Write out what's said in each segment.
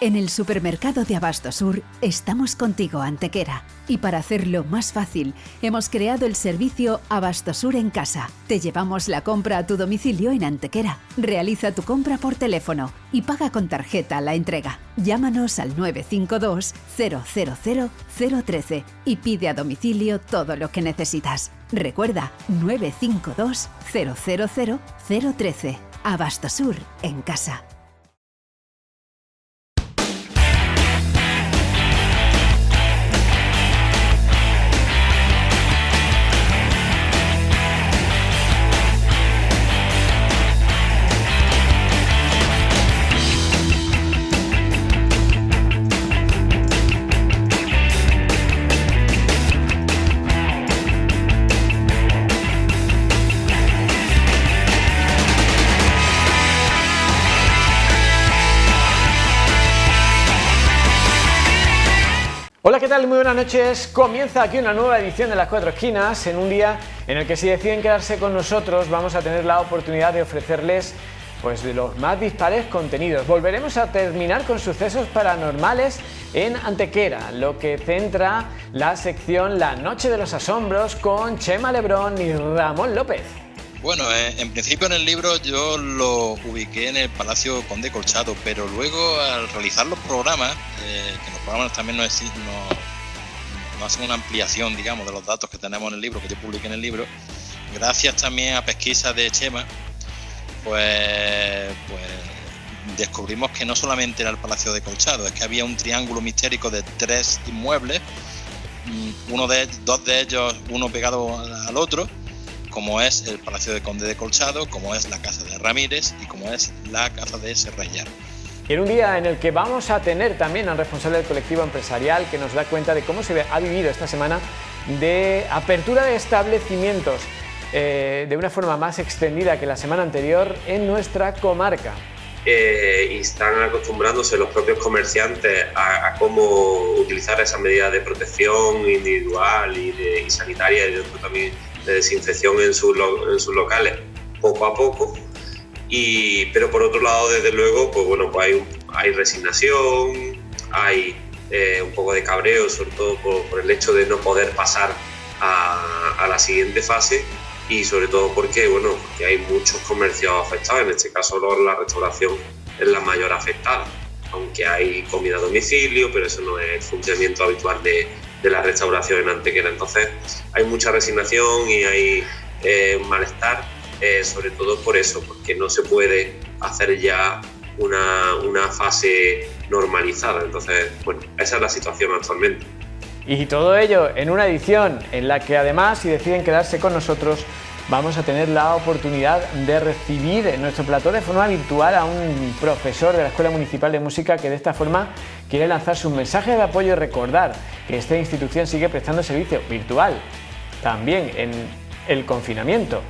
En el supermercado de Abastosur estamos contigo, Antequera. Y para hacerlo más fácil, hemos creado el servicio Abastosur en casa. Te llevamos la compra a tu domicilio en Antequera. Realiza tu compra por teléfono y paga con tarjeta la entrega. Llámanos al 952 000 013 y pide a domicilio todo lo que necesitas. Recuerda, 952 000 013. Abastosur en casa. Hola, ¿qué tal? Muy buenas noches. Comienza aquí una nueva edición de Las Cuatro Esquinas, en un día en el que si deciden quedarse con nosotros vamos a tener la oportunidad de ofrecerles pues los más dispares contenidos. Volveremos a terminar con sucesos paranormales en Antequera, lo que centra la sección La Noche de los Asombros con Chema Lebrón y Ramón López. Bueno, en principio en el libro yo lo ubiqué en el Palacio Conde Colchado, pero luego al realizar los programas, que los programas también nos hacen una ampliación, digamos, de los datos que tenemos en el libro, que yo publiqué en el libro, gracias también a pesquisas de Chema, pues descubrimos que no solamente era el Palacio de Colchado, es que había un triángulo mistérico de 3 inmuebles, dos de ellos, uno pegado al otro, como es el Palacio de Conde de Colchado, como es la Casa de Ramírez y como es la Casa de Serrallar. Y en un día en el que vamos a tener también al responsable del colectivo empresarial que nos da cuenta de cómo se ha vivido esta semana de apertura de establecimientos de una forma más extendida que la semana anterior en nuestra comarca. Y están acostumbrándose los propios comerciantes a cómo utilizar esas medidas de protección individual y sanitaria y también de desinfección en sus locales poco a poco, pero por otro lado, desde luego, pues bueno, pues hay resignación, hay un poco de cabreo, sobre todo por el hecho de no poder pasar a la siguiente fase, y sobre todo porque hay muchos comercios afectados. En este caso la restauración es la mayor afectada, aunque hay comida a domicilio, pero eso no es el funcionamiento habitual de la restauración en Antequera. Entonces hay mucha resignación y hay un malestar, sobre todo por eso, porque no se puede hacer ya una fase normalizada. Entonces, bueno, esa es la situación actualmente. Y todo ello en una edición en la que además, si deciden quedarse con nosotros, vamos a tener la oportunidad de recibir en nuestro plató de forma virtual a un profesor de la Escuela Municipal de Música que de esta forma quiere lanzarse un mensaje de apoyo y recordar que esta institución sigue prestando servicio virtual, también en el confinamiento.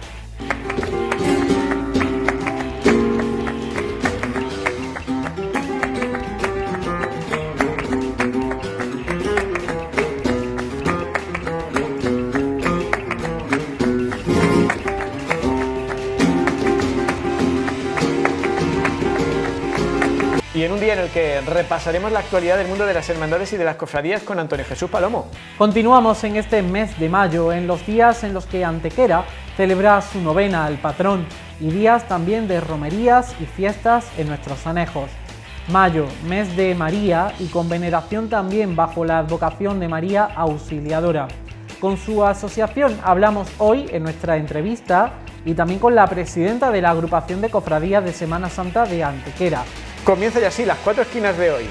Y en un día en el que repasaremos la actualidad del mundo de las hermandades y de las cofradías con Antonio Jesús Palomo. Continuamos en este mes de mayo, en los días en los que Antequera celebra su novena al patrón y días también de romerías y fiestas en nuestros anejos. Mayo, mes de María y con veneración también bajo la advocación de María Auxiliadora. Con su asociación hablamos hoy en nuestra entrevista y también con la presidenta de la agrupación de cofradías de Semana Santa de Antequera. Comienza ya así Las Cuatro Esquinas de hoy.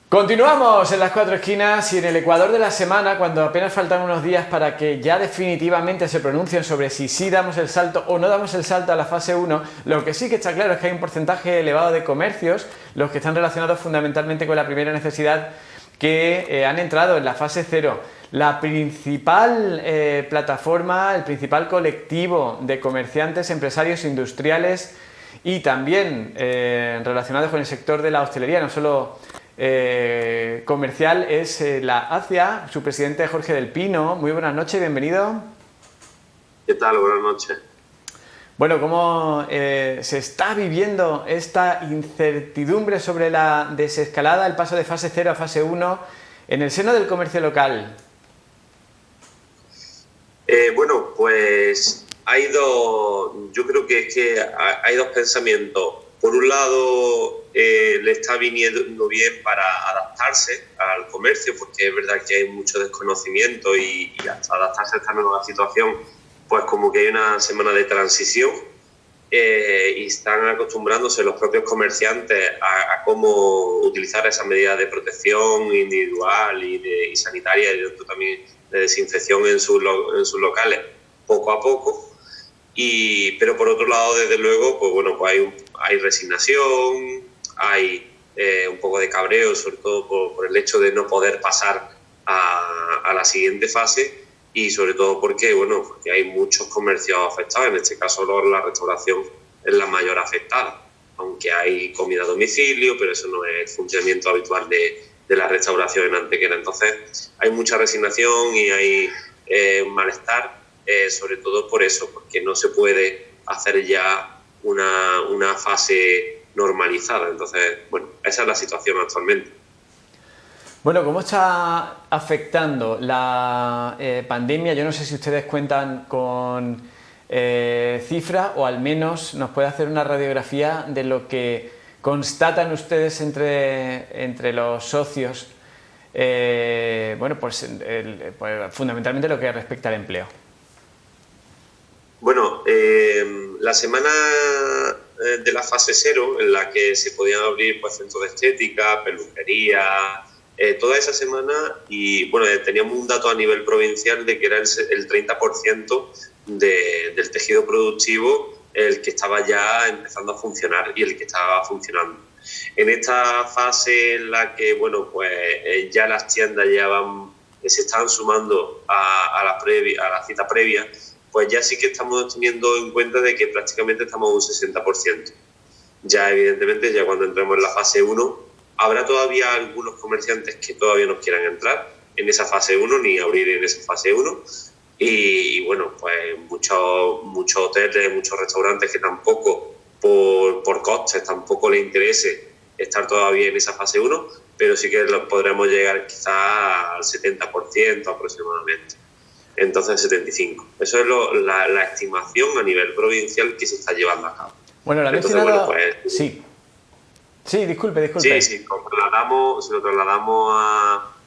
Continuamos en Las Cuatro Esquinas y en el Ecuador de la semana, cuando apenas faltan unos días para que ya definitivamente se pronuncien sobre si sí damos el salto o no damos el salto a la fase 1, lo que sí que está claro es que hay un porcentaje elevado de comercios, los que están relacionados fundamentalmente con la primera necesidad, que han entrado en la fase 0. La principal plataforma, el principal colectivo de comerciantes, empresarios, industriales y también relacionados con el sector de la hostelería, no solo comercial, es la ACEA, su presidente Jorge del Pino. Muy buenas noches, bienvenido. ¿Qué tal? Buenas noches. Bueno, ¿cómo se está viviendo esta incertidumbre sobre la desescalada, el paso de fase 0 a fase 1 en el seno del comercio local? Bueno, pues yo creo que hay dos pensamientos. Por un lado, le está viniendo bien para adaptarse al comercio, porque es verdad que hay mucho desconocimiento y hasta adaptarse a esta nueva situación, pues como que hay una semana de transición y están acostumbrándose los propios comerciantes a cómo utilizar esas medidas de protección individual y sanitaria y también de desinfección en sus locales poco a poco. Pero por otro lado, desde luego, pues bueno, pues hay resignación, hay un poco de cabreo, sobre todo por el hecho de no poder pasar a la siguiente fase y sobre todo porque hay muchos comercios afectados. En este caso la restauración es la mayor afectada, aunque hay comida a domicilio, pero eso no es el funcionamiento habitual de la restauración en Antequera. Entonces hay mucha resignación y hay malestar, sobre todo por eso, porque no se puede hacer ya una fase normalizada. Entonces, bueno, esa es la situación actualmente. Bueno, ¿cómo está afectando la pandemia? Yo no sé si ustedes cuentan con cifras o al menos nos puede hacer una radiografía de lo que constatan ustedes entre los socios, pues fundamentalmente lo que respecta al empleo. Bueno, la semana de la fase 0, en la que se podían abrir pues centros de estética, peluquería, toda esa semana, y bueno, teníamos un dato a nivel provincial de que era el 30% del tejido productivo el que estaba ya empezando a funcionar y el que estaba funcionando. En esta fase en la que ya las tiendas se están sumando a la cita previa, pues ya sí que estamos teniendo en cuenta de que prácticamente estamos a un 60%. Ya evidentemente, ya cuando entremos en la fase 1, habrá todavía algunos comerciantes que todavía no quieran entrar en esa fase 1 ni abrir en esa fase 1. Y bueno, pues muchos hoteles, muchos restaurantes que tampoco, por costes, tampoco les interese estar todavía en esa fase 1, pero sí que podremos llegar quizás al 70% aproximadamente. Entonces 75%. Eso es la estimación a nivel provincial que se está llevando a cabo. Bueno, la mencionada... Sí. Sí, disculpe. Sí, si lo trasladamos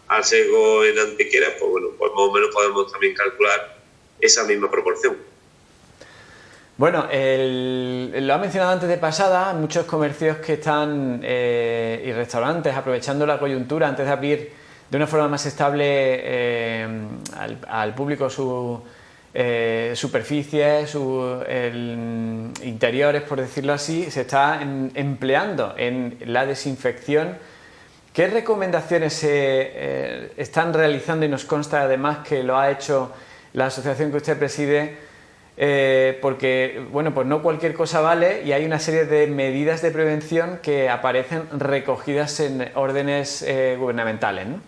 al sesgo en Antequera, pues bueno, pues más o menos podemos también calcular esa misma proporción. Bueno, lo ha mencionado antes de pasada, muchos comercios que están y restaurantes aprovechando la coyuntura antes de abrir de una forma más estable al público sus superficies, interiores, por decirlo así, se está empleando en la desinfección. ¿Qué recomendaciones se están realizando? Y nos consta además que lo ha hecho la asociación que usted preside, porque pues no cualquier cosa vale y hay una serie de medidas de prevención que aparecen recogidas en órdenes gubernamentales, ¿no?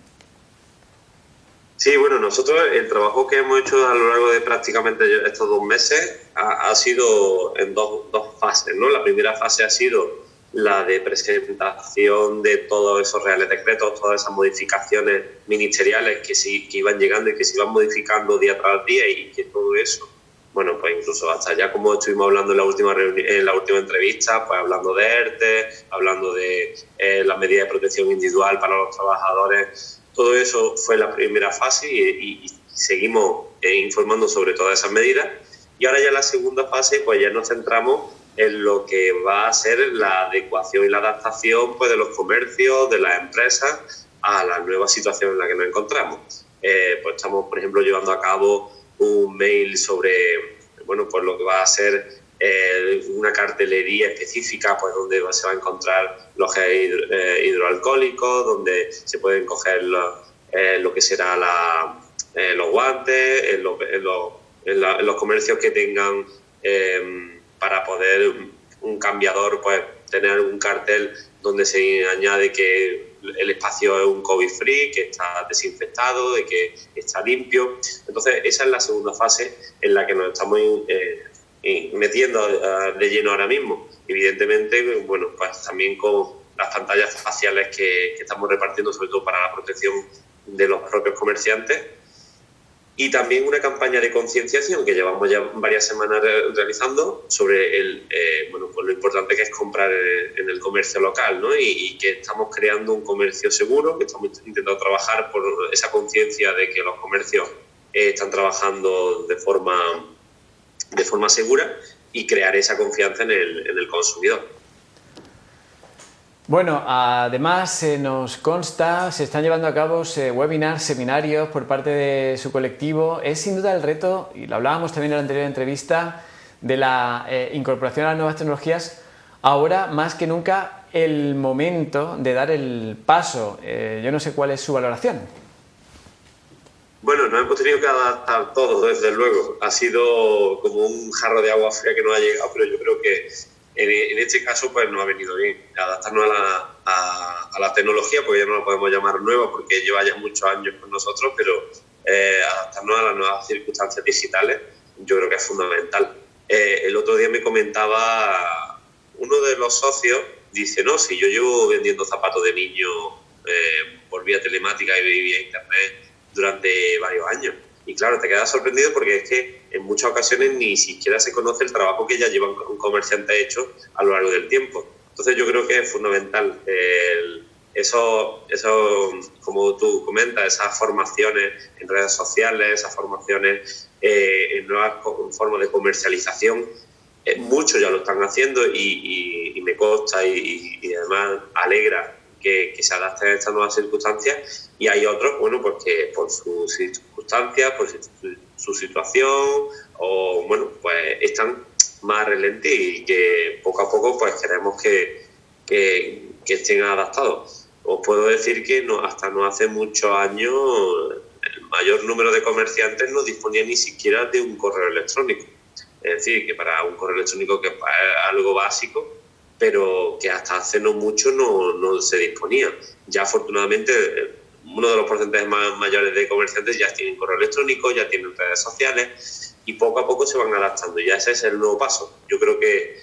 Sí, bueno, nosotros el trabajo que hemos hecho a lo largo de prácticamente estos 2 meses ha sido en dos fases, ¿no? La primera fase ha sido la de presentación de todos esos reales decretos, todas esas modificaciones ministeriales que iban llegando y que se iban modificando día tras día, y que todo eso, bueno, pues incluso hasta ya como estuvimos hablando en la última entrevista, pues hablando de ERTE, hablando de las medidas de protección individual para los trabajadores. Todo eso fue la primera fase y seguimos informando sobre todas esas medidas. Y ahora ya en la segunda fase, pues ya nos centramos en lo que va a ser la adecuación y la adaptación pues de los comercios, de las empresas, a la nueva situación en la que nos encontramos. Pues estamos, por ejemplo, llevando a cabo un mail sobre pues lo que va a ser una cartelería específica, pues donde se va a encontrar los geles hidroalcohólicos, donde se pueden coger lo que será los guantes, en los comercios que tengan para poder un cambiador, pues tener un cartel donde se añade que el espacio es un COVID-free, que está desinfectado, de que está limpio. Entonces esa es la segunda fase en la que nos metiendo de lleno ahora mismo. Evidentemente, bueno, pues también con las pantallas faciales que estamos repartiendo, sobre todo para la protección de los propios comerciantes. Y también una campaña de concienciación que llevamos ya varias semanas realizando sobre pues lo importante que es comprar en el comercio local, ¿no? Y que estamos creando un comercio seguro, que estamos intentando trabajar por esa conciencia de que los comercios están trabajando de forma segura y crear esa confianza en el consumidor. Bueno, además nos consta, se están llevando a cabo webinars, seminarios por parte de su colectivo. Es sin duda el reto, y lo hablábamos también en la anterior entrevista, de la incorporación a las nuevas tecnologías. Ahora, más que nunca, el momento de dar el paso. Yo no sé cuál es su valoración. Bueno, nos hemos tenido que adaptar todos, desde luego. Ha sido como un jarro de agua fría que nos ha llegado, pero yo creo que en este caso pues nos ha venido bien adaptarnos a la tecnología, porque ya no la podemos llamar nueva porque lleva ya muchos años con nosotros, pero adaptarnos a las nuevas circunstancias digitales yo creo que es fundamental. El otro día me comentaba uno de los socios, dice, no, si yo llevo vendiendo zapatos de niño por vía telemática y vía internet durante varios años. Y claro, te quedas sorprendido porque es que en muchas ocasiones ni siquiera se conoce el trabajo que ya lleva un comerciante hecho a lo largo del tiempo. Entonces yo creo que es fundamental eso, como tú comentas, esas formaciones en redes sociales, esas formaciones en nuevas formas de comercialización. Muchos ya lo están haciendo y me consta y además alegra que se adapten a estas nuevas circunstancias, y hay otros, bueno, pues que por sus circunstancias, por su situación, o bueno, pues están más relentes y que poco a poco pues queremos que estén adaptados. Os puedo decir que hasta no hace muchos años el mayor número de comerciantes no disponía ni siquiera de un correo electrónico. Es decir, que para un correo electrónico que es algo básico, pero que hasta hace no mucho no se disponía. Ya afortunadamente uno de los porcentajes más mayores de comerciantes ya tienen correo electrónico, ya tienen redes sociales y poco a poco se van adaptando. Ya ese es el nuevo paso. Yo creo que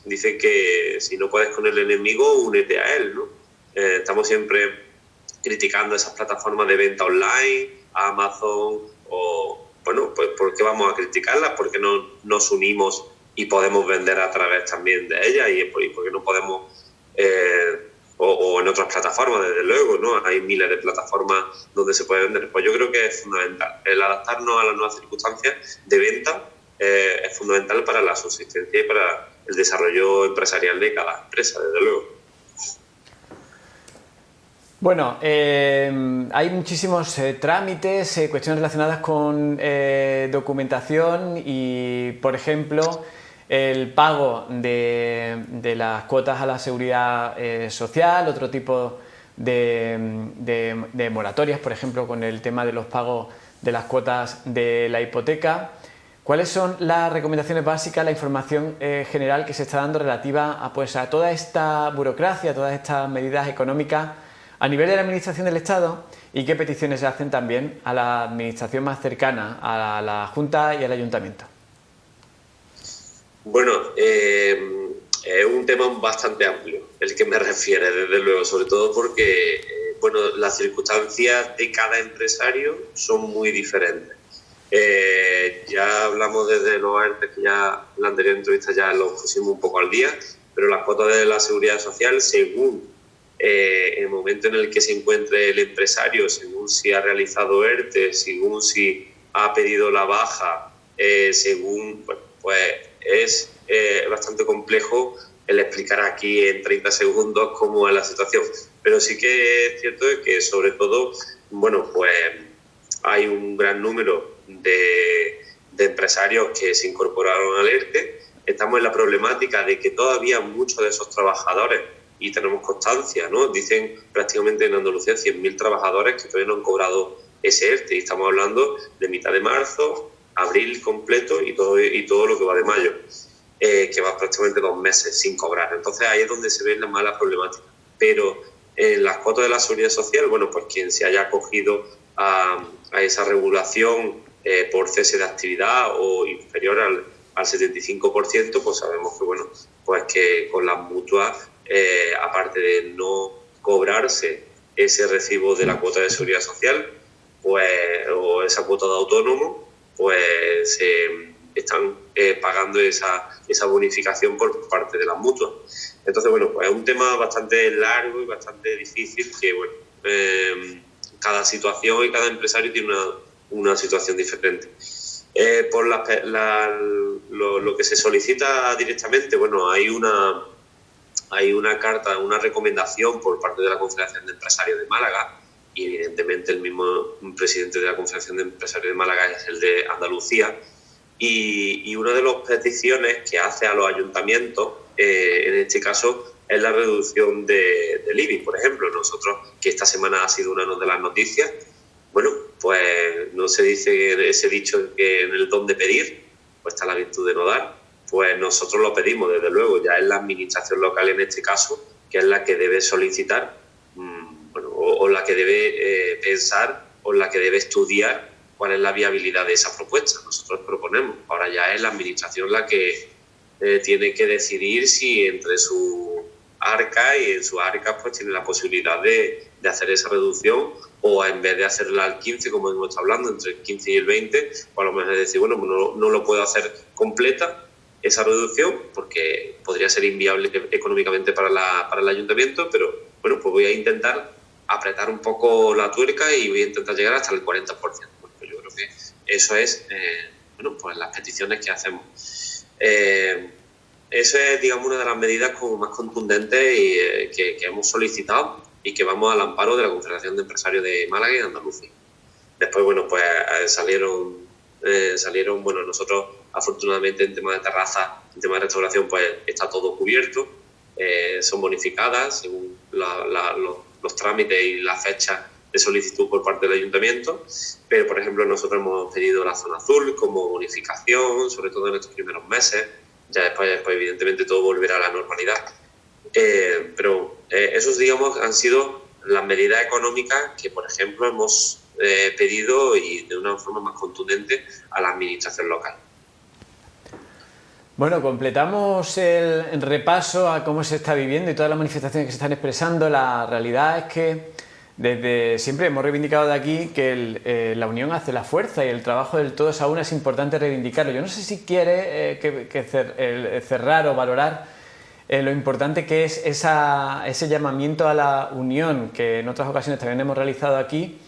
dicen que si no puedes con el enemigo, únete a él, ¿no? Estamos siempre criticando esas plataformas de venta online, Amazon, o bueno, pues ¿por qué vamos a criticarlas? ¿Por qué no nos unimos y podemos vender a través también de ellas? Y por qué no podemos, o en otras plataformas, desde luego, ¿no? Hay miles de plataformas donde se puede vender. Pues yo creo que es fundamental. El adaptarnos a las nuevas circunstancias de venta es fundamental para la subsistencia y para el desarrollo empresarial de cada empresa, desde luego. Bueno, hay muchísimos trámites, cuestiones relacionadas con documentación y, por ejemplo, el pago de las cuotas a la seguridad social, otro tipo de moratorias, por ejemplo, con el tema de los pagos de las cuotas de la hipoteca. ¿Cuáles son las recomendaciones básicas, la información general que se está dando relativa a toda esta burocracia, todas estas medidas económicas a nivel de la Administración del Estado, y qué peticiones se hacen también a la Administración más cercana, a la Junta y al Ayuntamiento? Bueno, es un tema bastante amplio el que me refiere, desde luego, sobre todo porque las circunstancias de cada empresario son muy diferentes. Ya hablamos desde los ERTE, que ya en la anterior entrevista ya lo pusimos un poco al día, pero las cuotas de la seguridad social, según el momento en el que se encuentre el empresario, según si ha realizado ERTE, según si ha pedido la baja, según, pues es bastante complejo el explicar aquí en 30 segundos cómo es la situación. Pero sí que es cierto que sobre todo, pues hay un gran número de empresarios que se incorporaron al ERTE. Estamos en la problemática de que todavía muchos de esos trabajadores, y tenemos constancia, ¿no? Dicen prácticamente en Andalucía 100.000 trabajadores que todavía no han cobrado ese ERTE, y estamos hablando de mitad de marzo, abril completo y todo lo que va de mayo, que va prácticamente 2 meses sin cobrar. Entonces ahí es donde se ve la mala problemática. Pero en las cuotas de la seguridad social, pues quien se haya acogido a esa regulación por cese de actividad o inferior al 75%, pues sabemos que, bueno, pues que con las mutuas, aparte de no cobrarse ese recibo de la cuota de seguridad social, pues, o esa cuota de autónomo, pues están pagando esa bonificación por parte de las mutuas. Entonces, bueno, pues es un tema bastante largo y bastante difícil que, bueno, cada situación y cada empresario tiene una situación diferente. Por lo que se solicita directamente, bueno, hay una carta, una recomendación por parte de la Confederación de Empresarios de Málaga, y evidentemente el mismo presidente de la Confederación de Empresarios de Málaga es el de Andalucía, y una de las peticiones que hace a los ayuntamientos, en este caso, es la reducción del IBI. Por ejemplo, nosotros, que esta semana ha sido una de las noticias, bueno, pues no se dice ese dicho que en el don de pedir, pues está la virtud de no dar. Pues nosotros lo pedimos, desde luego, ya es la administración local en este caso, que es la que debe solicitar, bueno, o la que debe pensar, o la que debe estudiar cuál es la viabilidad de esa propuesta. Nosotros proponemos, ahora ya es la administración la que tiene que decidir si entre su arca y en su arca pues tiene la posibilidad de hacer esa reducción, o en vez de hacerla al 15, como hemos estado hablando, entre el 15 y el 20, o a lo mejor decir, bueno, no lo puedo hacer completa esa reducción porque podría ser inviable económicamente para el ayuntamiento, pero bueno, pues voy a intentar apretar un poco la tuerca y voy a intentar llegar hasta el 40%. Bueno, pues yo creo que eso es, bueno, pues las peticiones que hacemos. Eso es, digamos, una de las medidas como más contundentes y, que hemos solicitado y que vamos al amparo de la Confederación de Empresarios de Málaga y de Andalucía. Después, bueno, pues salieron, bueno, nosotros afortunadamente en tema de terraza, en tema de restauración, pues está todo cubierto, son bonificadas según los trámites y la fecha de solicitud por parte del ayuntamiento, pero por ejemplo nosotros hemos pedido la zona azul como bonificación, sobre todo en estos primeros meses. Ya después evidentemente todo volverá a la normalidad, pero esos, digamos, han sido las medidas económicas que, por ejemplo, hemos pedido, y de una forma más contundente, a la administración local. Bueno, completamos el repaso a cómo se está viviendo y todas las manifestaciones que se están expresando. La realidad es que desde siempre hemos reivindicado de aquí que la unión hace la fuerza, y el trabajo del todos a una es importante reivindicarlo. Yo no sé si quiere cerrar o valorar lo importante que es ese llamamiento a la unión que en otras ocasiones también hemos realizado aquí,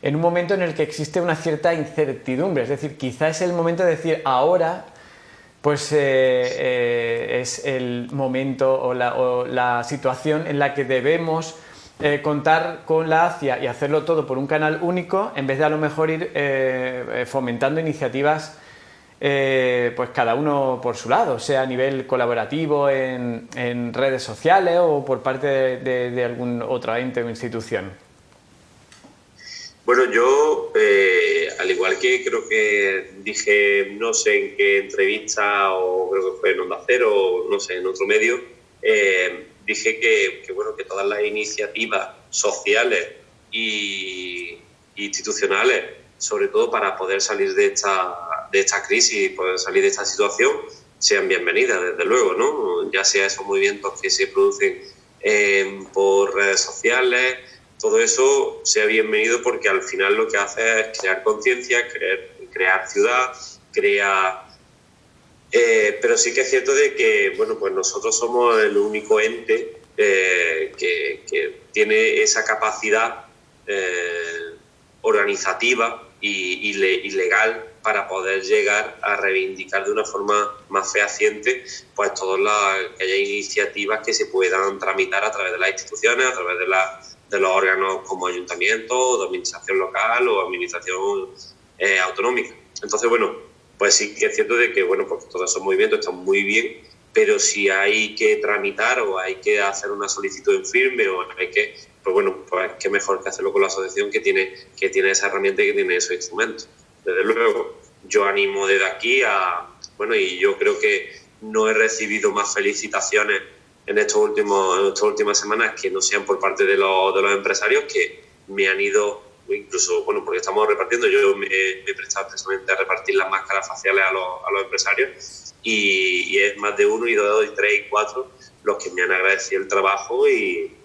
en un momento en el que existe una cierta incertidumbre. Es decir, quizá es el momento de decir ahora, pues es el momento o la situación en la que debemos contar con la ACIA y hacerlo todo por un canal único, en vez de a lo mejor ir fomentando iniciativas pues cada uno por su lado, sea a nivel colaborativo en redes sociales o por parte de algún otro ente o institución. Bueno, yo, al igual que creo que dije, no sé en qué entrevista, o creo que fue en Onda Cero, o no sé, en otro medio, dije que bueno, que todas las iniciativas sociales e institucionales, sobre todo para poder salir de esta crisis y poder salir de esta situación, sean bienvenidas, desde luego, ¿no? Ya sea esos movimientos que se producen por redes sociales, todo eso sea bienvenido, porque al final lo que hace es crear conciencia, crear ciudad, pero sí que es cierto de que, bueno, pues nosotros somos el único ente que tiene esa capacidad organizativa y legal para poder llegar a reivindicar de una forma más fehaciente pues todas que haya iniciativas que se puedan tramitar a través de las instituciones, a través de los órganos como ayuntamiento, o de administración local o administración autonómica. Entonces, bueno, pues sí que es cierto de que, bueno, pues todos esos movimientos están muy bien, pero si hay que tramitar o hay que hacer una solicitud en firme, o hay que, pues bueno, pues qué mejor que hacerlo con la asociación que tiene esa herramienta y que tiene esos instrumentos. Desde luego, yo animo desde aquí bueno, y yo creo que no he recibido más felicitaciones en estas últimas semanas que no sean por parte de los empresarios, que me han ido incluso, bueno, porque estamos repartiendo, yo me he prestado precisamente a repartir las máscaras faciales a los empresarios y es más de 1 y 2 y 3 y 4 los que me han agradecido el trabajo y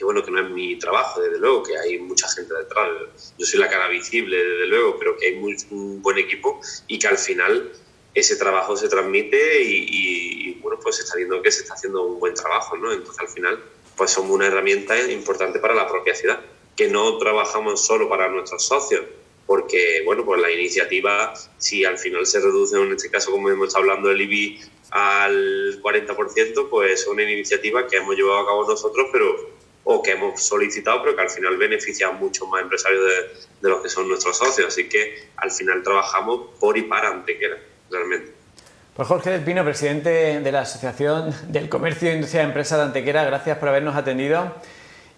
bueno, que no es mi trabajo, desde luego, que hay mucha gente detrás. Yo soy la cara visible, desde luego, pero que hay un buen equipo y que al final ese trabajo se transmite y bueno, pues se está viendo que se está haciendo un buen trabajo, ¿no? Entonces, al final, pues somos una herramienta importante para la propia ciudad, que no trabajamos solo para nuestros socios, porque, bueno, pues la iniciativa, si al final se reduce, en este caso, como hemos estado hablando del IBI, al 40%, pues es una iniciativa que hemos llevado a cabo nosotros, o que hemos solicitado, pero que al final beneficia a muchos más empresarios de los que son nuestros socios. Así que al final trabajamos por y para Antequera, realmente. Pues Jorge del Pino, presidente de la Asociación del Comercio e Industria de Empresas de Antequera, gracias por habernos atendido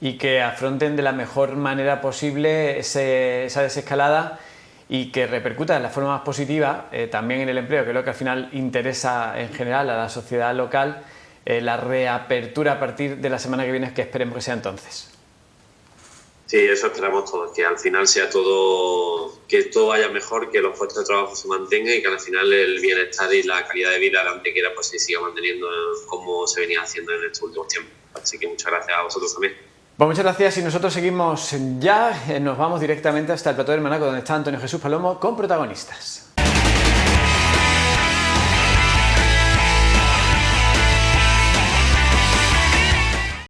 y que afronten de la mejor manera posible esa desescalada y que repercuta de la forma más positiva también en el empleo, que es lo que al final interesa en general a la sociedad local, la reapertura a partir de la semana que viene, que esperemos que sea entonces. Sí, eso esperamos todos, que al final sea todo, que todo vaya mejor, que los puestos de trabajo se mantengan y que al final el bienestar y la calidad de vida de la Antequera pues se siga manteniendo como se venía haciendo en estos últimos tiempos. Así que muchas gracias a vosotros también. Pues muchas gracias y nosotros seguimos ya, nos vamos directamente hasta el plató del Manaco, donde está Antonio Jesús Palomo con protagonistas.